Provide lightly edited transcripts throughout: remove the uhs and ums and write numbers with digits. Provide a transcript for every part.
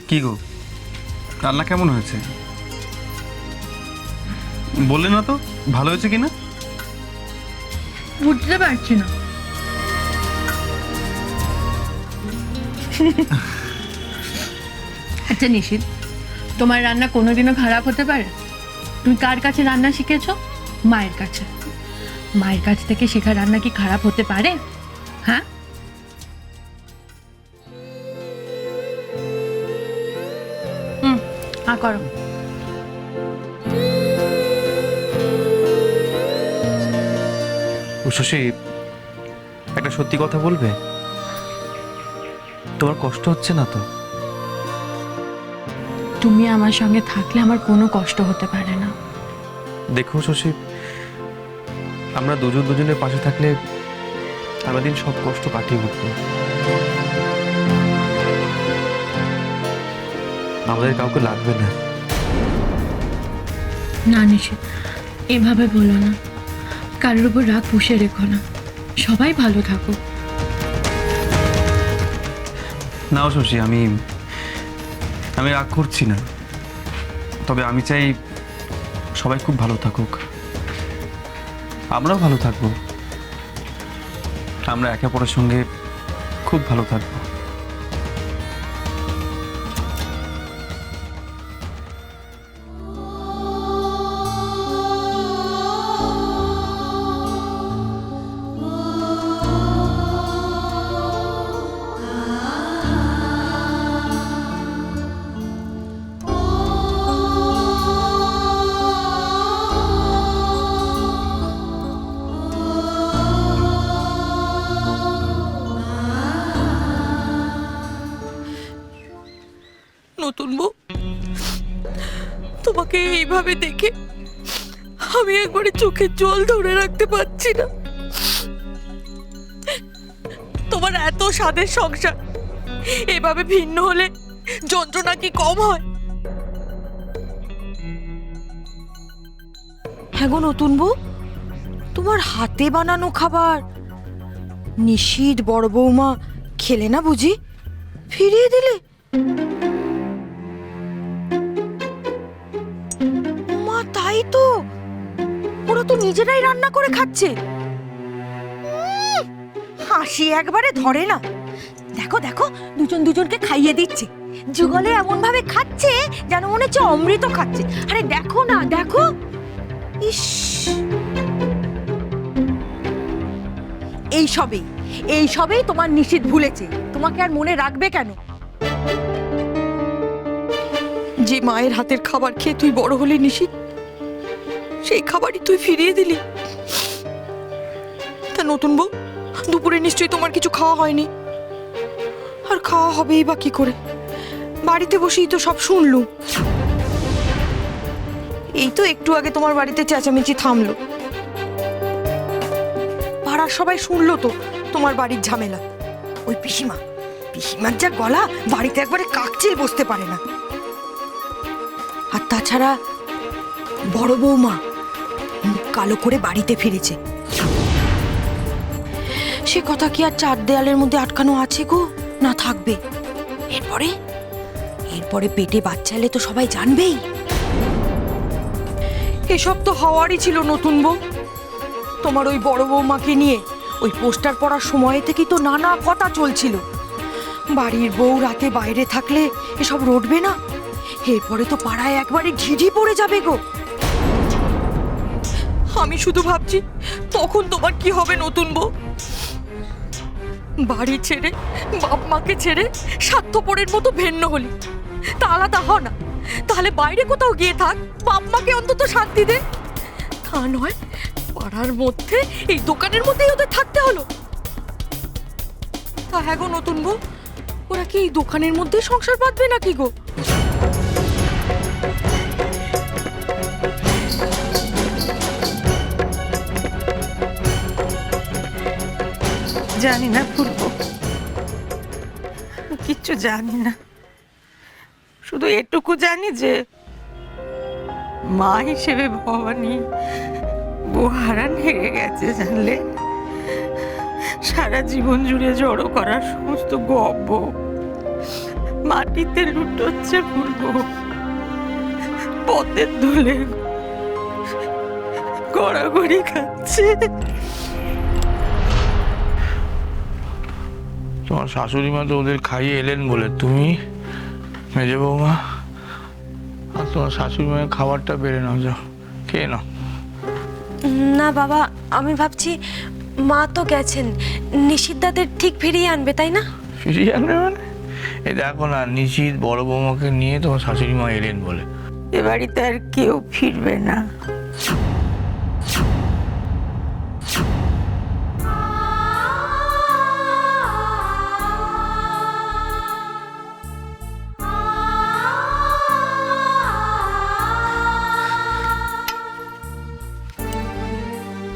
কি গো, রান্না কেমন হয়েছে? বললে না তো ভালো হয়েছে কিনা। বুঝতে পারছি না। আচ্ছা নিশিত, তোমার রান্না কোনোদিনও খারাপ হতে পারে? তুমি কার কাছে রান্না শিখেছো? মায়ের কাছে। মায়ের কাছ থেকে শেখা রান্না কি খারাপ হতে পারে? হ্যাঁ, করো। শশী, একটা সত্যি কথা বলবে? তোমার কষ্ট হচ্ছে না তো? তুমি আমার সঙ্গে থাকলে আমার কোনো কষ্ট হতে পারে না। দেখো শশী, আমরা দুজন দুজনের পাশে থাকলে সারাদিন সব কষ্ট কাটিয়ে উঠত। আমাদের কাউকে লাগবে না। না নিশিত, এভাবে বলো না। কারোর উপর রাগ পুষে রেখো না। সবাই ভালো থাকো। নাও শশী, আমি রাগ করছি না। তবে আমি চাই সবাই খুব ভালো থাকুক, আমরাও ভালো থাকবো। আমরা একে অপরের সঙ্গে খুব ভালো থাকবো। নতুন বউ, তোমাকে এইভাবে দেখে আমি একবারে চোখের জল ধরে রাখতে পারছি না। তোমার এত স্বাদের সংসার এভাবে ভিন্ন হলে যন্ত্রণা কি কম হয়? হ্যাঁ গো নতুন বউ, তোমার হাতে বানানো খাবার নিশিত বড় বৌমা খেলে না বুঝি? ফিরিয়ে দিলে? মা, তাই তো, ওরা তো নিজেরাই রান্না করে খাচ্ছে। হাসি একবারে ধরে না। দেখো দেখো, দুজন দুজনকে খাইয়ে দিচ্ছে। যুগলে এমন ভাবে খাচ্ছে যেন মনে হচ্ছে অমৃত খাচ্ছে। আরে দেখো না, দেখো। ইস, এইসবেই তোমার নিশিত ভুলেছে। তোমাকে আর মনে রাখবে কেন? যে মায়ের হাতের খাবার খেয়ে তুই বড় হলি নিশিত, সেই খাবারই তুই ফিরিয়ে দিলি। তা নতুন বউ, দুপুরে নিশ্চয়ই তোমার কিছু খাওয়া হয়নি। আর খাওয়া হবেই বা কি করে? বাড়িতে বসেই তো সব শুনলুম। এই তো একটু আগে তোমার বাড়িতে চেঁচামেচি থামলো। পাড়ার সবাই শুনলো তো তোমার বাড়ির ঝামেলা। ওই পিসিমার যা গলা, বাড়িতে একবারে কাকচিল বসতে পারে না। আর তাছাড়া বড় বৌমা মুখ কালো করে বাড়িতে ফিরেছে। সে কথা কি আর চার দেয়ালের মধ্যে আটকানো আছে গো? না থাকবে? এরপরে পেটে বাচ্চা এলে তো সবাই জানবেই। এসব তো হওয়ারই ছিল নতুন বউ। তোমার ওই বড় বৌমাকে নিয়ে ওই পোস্টার পড়ার সময় থেকেই তো নানা কথা চলছিল। বাড়ির বউ রাতে বাইরে থাকলে এসব রটবে না। এরপরে তো পাড়ায় একবারে ঢিঢি পড়ে যাবে গো। আমি শুধু ভাবছি তখন তোমার কি হবে নতুন বউ? বাড়ি ছেড়ে, বাপ মাকে ছেড়ে স্বার্থপরের মতো ভিন্ন হলি। তা আলাদা হ না, তাহলে বাইরে কোথাও গিয়ে থাক, বাপ মাকে অন্তত শান্তি দে। তা নয়, পাড়ার মধ্যে এই দোকানের মধ্যেই ওদের থাকতে হলো। তা হ্যাঁ গো নতুন বউ, ওরা কি এই দোকানের মধ্যে সংসার বাঁধবে নাকি গো? জানি না ফুলবো, কিচ্ছু জানি না। শুধু এটুকু জানি যে মা হিসেবে ভবানী বহারান হেরে গেছে, জানলে? সারা জীবন জুড়ে জড়ো করার সমস্ত গব্ব মাটিতে লুটোচ্ছে বলবো, পথের ধুলে গড়াগড়ি খাচ্ছে। তোমার শাশুড়ি মা তো ওদের খাইয়ে এলেন বলে তুমি মেজে বৌমা আর তোমার শাশুড়ি মায়ের খাবারটা বেড়ে নাও, যাও খেয়ে নাও। না বাবা, আমি ভাবছি মা তো গেছেন, নিশিতদাদের ঠিক ফিরিয়ে আনবে, তাই না? ফিরিয়ে আনবে মানে? এই দেখো না, নিশিত বড় বৌমাকে নিয়ে তোমার শাশুড়ি মা এলেন বলে। এ বাড়িতে আর কেউ ফিরবে না।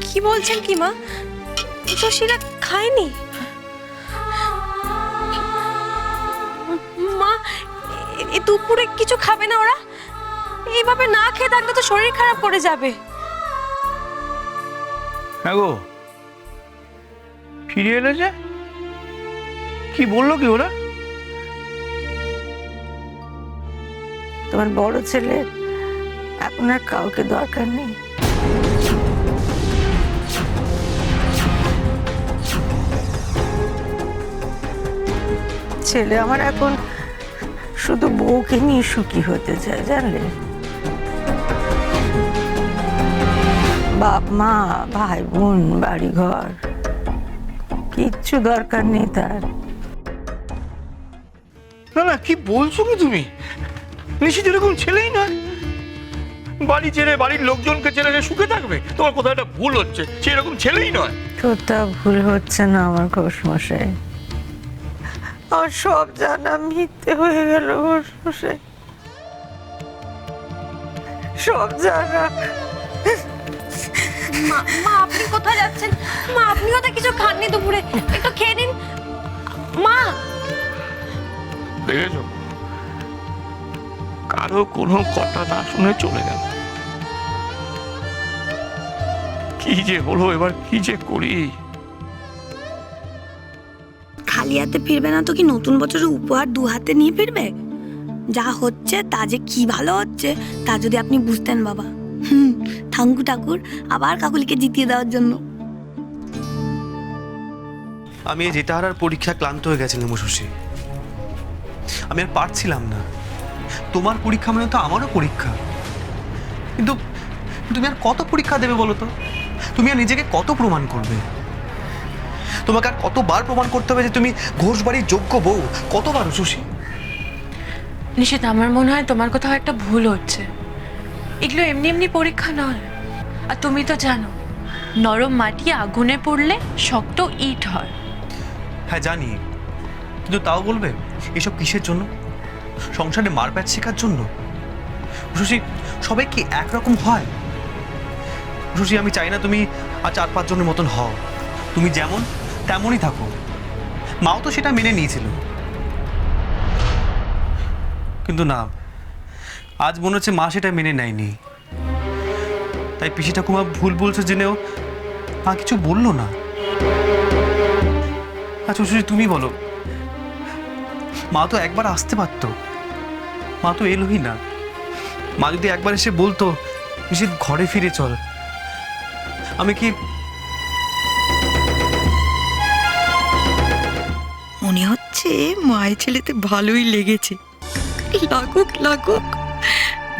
কি বলছেন কি মা? শশীরা খায়নি? মা, এই দুপুরে কিছু খাবে না ওরা? এইভাবে না খেয়ে থাকলে তো শরীর খারাপ করে যাবে। হ্যাঁ গো, ফিরে এলে যে? কি বললো কি ওরা? তোমার বড় ছেলে এখন আর কাউকে দরকার নেই। ছেলে আমার এখন শুধু বউকে নিয়ে সুখী হতে চায়, জানলে? বাপ মা, ভাই বোন, বাড়ি ঘর কিচ্ছু দরকার নেই তার। না না, কি বলছো কি তুমি? নিশিত এরকম ছেলেই নয়। বাড়ি ছেড়ে, বাড়ির লোকজনকে ছেড়ে সে সুখে থাকবে? তোমার কোথাও একটা ভুল হচ্ছে, সে এরকম ছেলেই নয়। তোরটা ভুল হচ্ছে না আমার ঘোষমশাই, আমার সব জানা মিথ্যে হয়ে গেল ঘোষমশাই, সব জানা। মা, আপনি কোথায় যাচ্ছেন? মা, আপনিও তো কিছু খাননি দুপুরে, একটু খেয়ে নিন। মা, দেখেছো, কারো কোনো কথা না শুনে চলে গেল। কি যে হলো এবার, কি যে করি। খালি হাতে ফিরবে না তো কি নতুন বছরের উপহার দু হাতে নিয়ে ফিরবে? যা হচ্ছে তা যে কি ভালো হচ্ছে তা যদি আপনি বুঝতেন বাবা। থাঙ্কু ঠাকুর আবার কাকুলিকে জিতিয়ে দেওয়ার জন্য। আমি এই জেতাহারার পরীক্ষা ক্লান্ত হয়ে গেছিলাম শশী। আমি আর পারছিলাম না। তোমার পরীক্ষা মানে তো আমারও পরীক্ষা। কিন্তু তুমি আর কত পরীক্ষা দেবে বলো তো? তুমি আর নিজেকে কত প্রমাণ করবে? তোমাকে আর কতবার প্রমাণ করতে হবে যে তুমি ঘোষ বাড়ির যোগ্য বউ? কতবার শশী? নিশিত, আমার মনে হয় তোমার কোথাও একটা ভুল হচ্ছে। এগুলো এমনি এমনি পরীক্ষা নয়। আর তুমি তো জানো, নরম মাটি আগুনে পড়লে শক্ত ইট হয়। হ্যাঁ জানি, কিন্তু তাও বলবে এসব কিসের জন্য? সংসারে মারপ্যাচ শেখার জন্য? শশী, সবাই কি একরকম হয়? শশী, আমি চাই না তুমি আর 4-5 জনের মতন হও। তুমি যেমন তেমনই থাকো। মাও তো সেটা মেনে নিয়েছিল, কিন্তু না, আজ মনে হচ্ছে মা সেটা মেনে নেয়নি। তাই পিসি ঠাকুমা ভুল বলছে জেনেও মা কিছু বললো না। আচ্ছা শশী, তুমি বলো, মা তো একবার আসতে পারতো। মা তো এলোই না। মা যদি একবার এসে বলতো নিশিত ঘরে ফিরে চল, আমি কি... মনে হচ্ছে মায়ের ছেলেতে ভালোই লেগেছে। লাগুক লাগুক,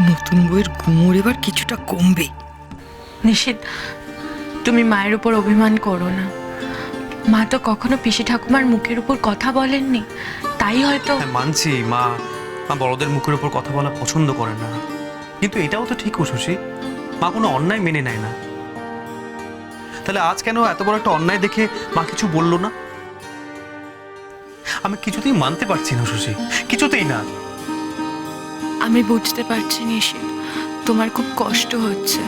নতুন বইয়ের গুমর এবার কিছুটা কমবে। নিশিত, তুমি মায়ের উপর অভিমান করো না। মা তো কখনো পিসি ঠাকুমার মুখের উপর কথা বলেননি, তাই হয়তো। হ্যাঁ, মানছি মা বড়দের মুখের উপর কথা বলা পছন্দ করে না, কিন্তু এটাও তো ঠিক শশী, মা কোনো অন্যায় মেনে নেয় না। তাহলে আজ কেন এত বড় একটা অন্যায় দেখে মা কিছু বললো না? আমি কিছুতেই মানতে পারছি না শশী, কিছুতেই না। আমি বুঝতে পারছি নিশিত, তোমার খুব কষ্ট হচ্ছে।